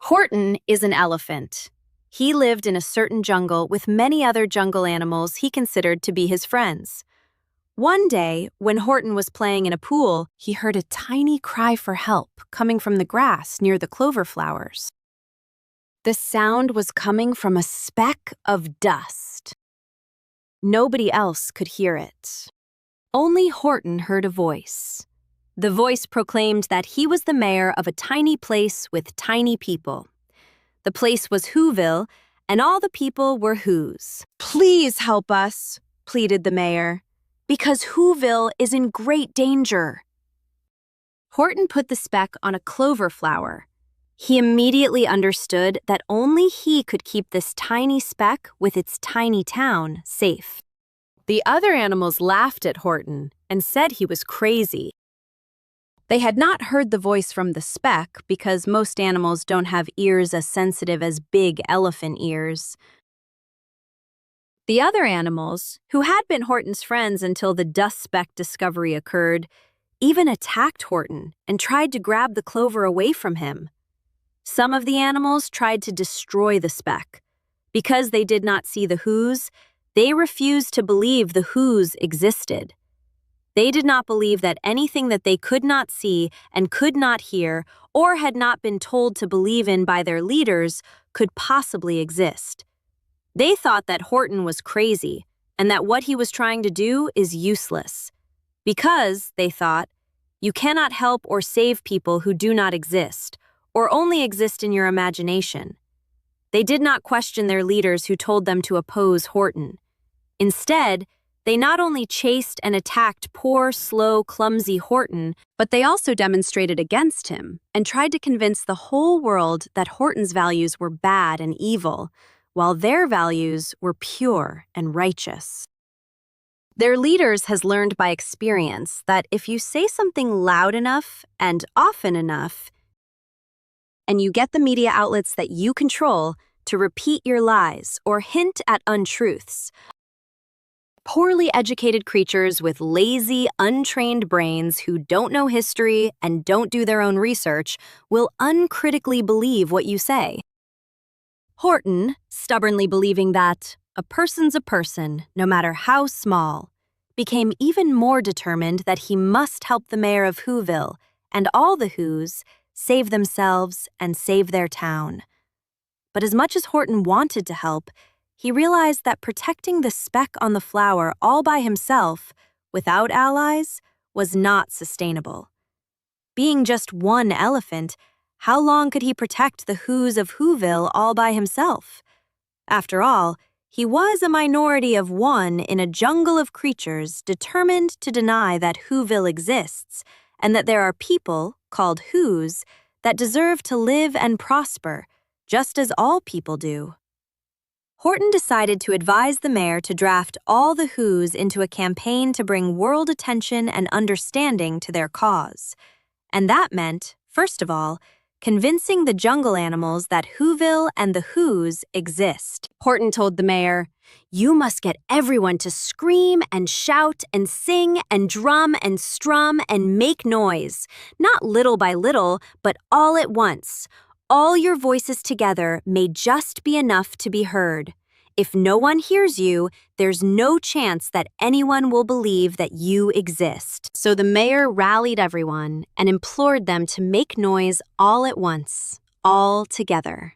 Horton is an elephant. He lived in a certain jungle with many other jungle animals he considered to be his friends. One day, when Horton was playing in a pool, he heard a tiny cry for help coming from the grass near the clover flowers. The sound was coming from a speck of dust. Nobody else could hear it. Only Horton heard a voice. The voice proclaimed that he was the mayor of a tiny place with tiny people. The place was Whoville, and all the people were Whos. "Please help us," pleaded the mayor, "because Whoville is in great danger." Horton put the speck on a clover flower. He immediately understood that only he could keep this tiny speck with its tiny town safe. The other animals laughed at Horton and said he was crazy. They had not heard the voice from the speck because most animals don't have ears as sensitive as big elephant ears. The other animals, who had been Horton's friends until the dust speck discovery occurred, even attacked Horton and tried to grab the clover away from him. Some of the animals tried to destroy the speck. Because they did not see the Whos, they refused to believe the Whos existed. They did not believe that anything that they could not see and could not hear or had not been told to believe in by their leaders could possibly exist. They thought that Horton was crazy and that what he was trying to do is useless. Because, they thought, you cannot help or save people who do not exist, or only exist in your imagination. They did not question their leaders who told them to oppose Horton. Instead, they not only chased and attacked poor, slow, clumsy Horton, but they also demonstrated against him and tried to convince the whole world that Horton's values were bad and evil, while their values were pure and righteous. Their leaders has learned by experience that if you say something loud enough and often enough, and you get the media outlets that you control to repeat your lies or hint at untruths, poorly educated creatures with lazy, untrained brains who don't know history and don't do their own research will uncritically believe what you say. Horton, stubbornly believing that a person's a person, no matter how small, became even more determined that he must help the mayor of Whoville and all the Whos save themselves and save their town. But as much as Horton wanted to help, he realized that protecting the speck on the flower all by himself, without allies, was not sustainable. Being just one elephant, how long could he protect the Whos of Whoville all by himself? After all, he was a minority of one in a jungle of creatures determined to deny that Whoville exists and that there are people, called Whos, that deserve to live and prosper, just as all people do. Horton decided to advise the mayor to draft all the Whos into a campaign to bring world attention and understanding to their cause. And that meant, first of all, convincing the jungle animals that Whoville and the Whos exist. Horton told the mayor, "You must get everyone to scream and shout and sing and drum and strum and make noise, not little by little, but all at once. All your voices together may just be enough to be heard. If no one hears you, there's no chance that anyone will believe that you exist." So the mayor rallied everyone and implored them to make noise all at once, all together.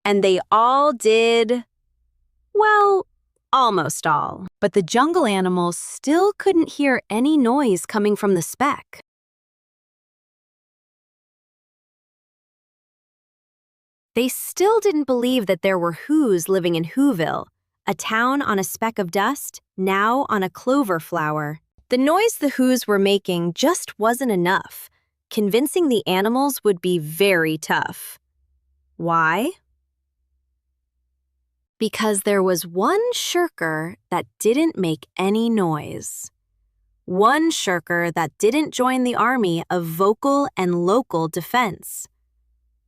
And they all did, well, almost all. But the jungle animals still couldn't hear any noise coming from the speck. They still didn't believe that there were Whos living in Whoville, a town on a speck of dust, now on a clover flower. The noise the Whos were making just wasn't enough. Convincing the animals would be very tough. Why? Because there was one shirker that didn't make any noise. One shirker that didn't join the army of vocal and local defense.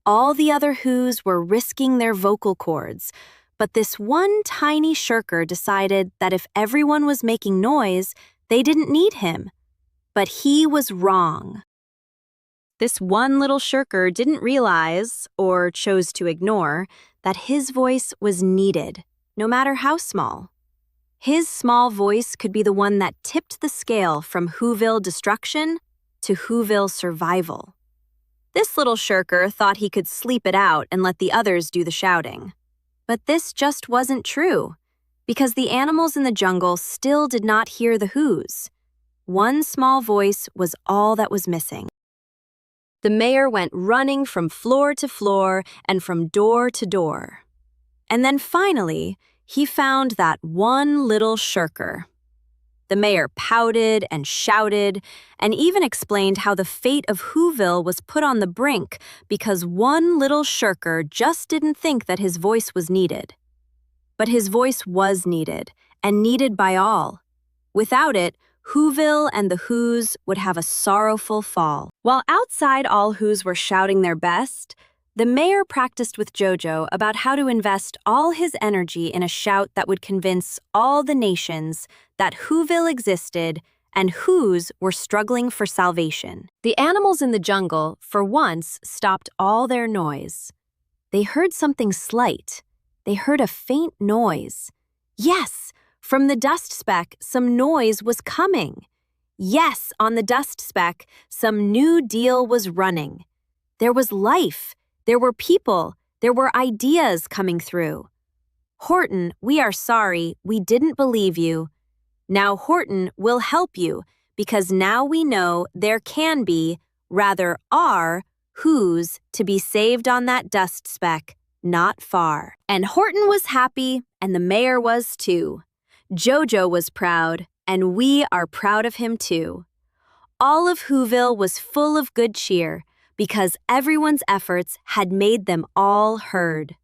All the other Whos were risking their vocal cords, but this one tiny shirker decided that if everyone was making noise, they didn't need him. But he was wrong. This one little shirker didn't realize, or chose to ignore, that his voice was needed, no matter how small. His small voice could be the one that tipped the scale from Whoville destruction to Whoville survival. This little shirker thought he could sleep it out and let the others do the shouting. But this just wasn't true, because the animals in the jungle still did not hear the whoos. One small voice was all that was missing. The mayor went running from floor to floor and from door to door. And then finally, he found that one little shirker. The mayor pouted and shouted and even explained how the fate of Whoville was put on the brink because one little shirker just didn't think that his voice was needed. But his voice was needed, and needed by all. Without it, Whoville and the Whos would have a sorrowful fall. While outside all Whos were shouting their best, the mayor practiced with Jojo about how to invest all his energy in a shout that would convince all the nations that Whoville existed and Whos were struggling for salvation. The animals in the jungle, for once, stopped all their noise. They heard something slight. They heard a faint noise. Yes! From the dust speck, some noise was coming. Yes, on the dust speck, some new deal was running. There was life. There were people. There were ideas coming through. Horton, we are sorry. We didn't believe you. Now Horton will help you because now we know there can be, rather are, Whos to be saved on that dust speck, not far. And Horton was happy, and the mayor was too. Jojo was proud, and we are proud of him too. All of Whoville was full of good cheer because everyone's efforts had made them all heard.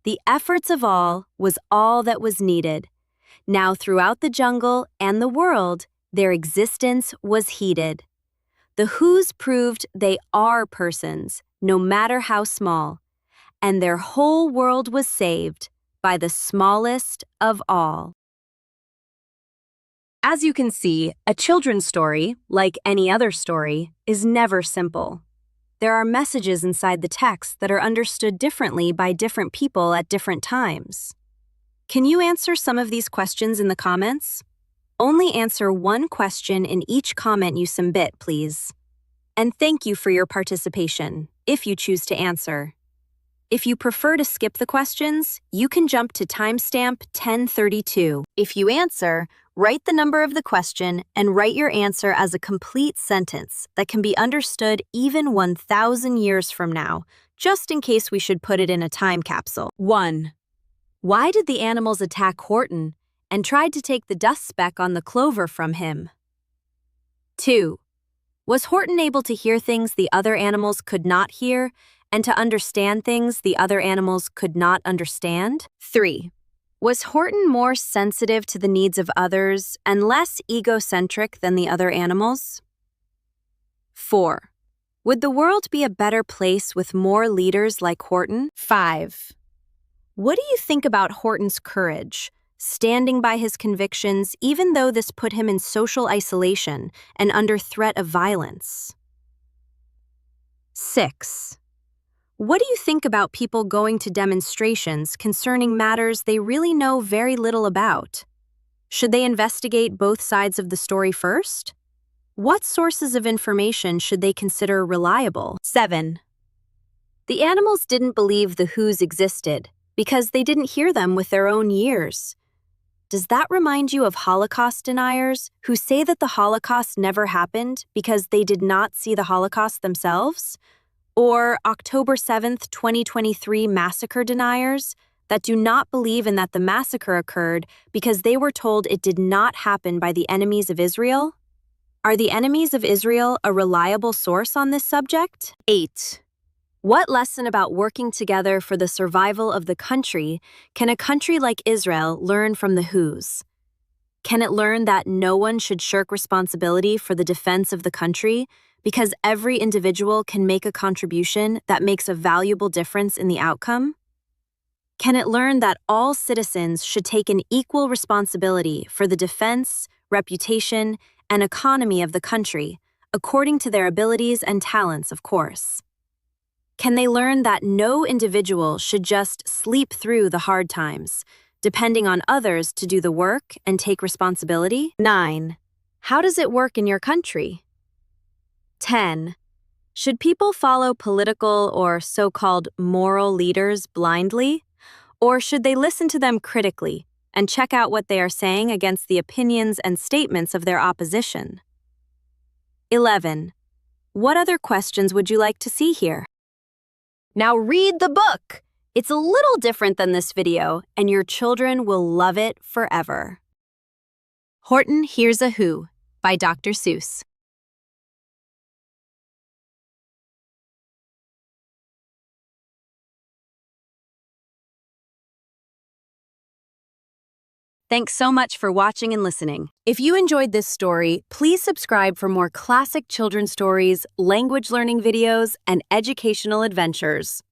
The efforts of all was all that was needed. Now throughout the jungle and the world, their existence was heeded. The Whos proved they are persons, no matter how small, and their whole world was saved by the smallest of all. As you can see, a children's story, like any other story, is never simple. There are messages inside the text that are understood differently by different people at different times. Can you answer some of these questions in the comments? Only answer one question in each comment you submit, please. And thank you for your participation, if you choose to answer. If you prefer to skip the questions, you can jump to timestamp 1032. If you answer, write the number of the question and write your answer as a complete sentence that can be understood even 1,000 years from now, just in case we should put it in a time capsule. 1. Why did the animals attack Horton and tried to take the dust speck on the clover from him? 2. Was Horton able to hear things the other animals could not hear and to understand things the other animals could not understand? 3. Was Horton more sensitive to the needs of others and less egocentric than the other animals? 4. Would the world be a better place with more leaders like Horton? 5. What do you think about Horton's courage, standing by his convictions even though this put him in social isolation and under threat of violence? 6. What do you think about people going to demonstrations concerning matters they really know very little about? Should they investigate both sides of the story first? What sources of information should they consider reliable? 7. The animals didn't believe the Whos existed because they didn't hear them with their own ears. Does that remind you of Holocaust deniers who say that the Holocaust never happened because they did not see the Holocaust themselves? Or October 7th, 2023 massacre deniers that do not believe in that the massacre occurred because they were told it did not happen by the enemies of Israel? Are the enemies of Israel a reliable source on this subject? 8. What lesson about working together for the survival of the country can a country like Israel learn from the Whos? Can it learn that no one should shirk responsibility for the defense of the country because every individual can make a contribution that makes a valuable difference in the outcome? Can it learn that all citizens should take an equal responsibility for the defense, reputation, and economy of the country, according to their abilities and talents, of course. Can they learn that no individual should just sleep through the hard times, depending on others to do the work and take responsibility? 9. How does it work in your country? 10. Should people follow political or so-called moral leaders blindly? Or should they listen to them critically and check out what they are saying against the opinions and statements of their opposition? 11. What other questions would you like to see here? Now read the book! It's a little different than this video, and your children will love it forever. Horton Hears a Who by Dr. Seuss. Thanks so much for watching and listening. If you enjoyed this story, please subscribe for more classic children's stories, language learning videos, and educational adventures.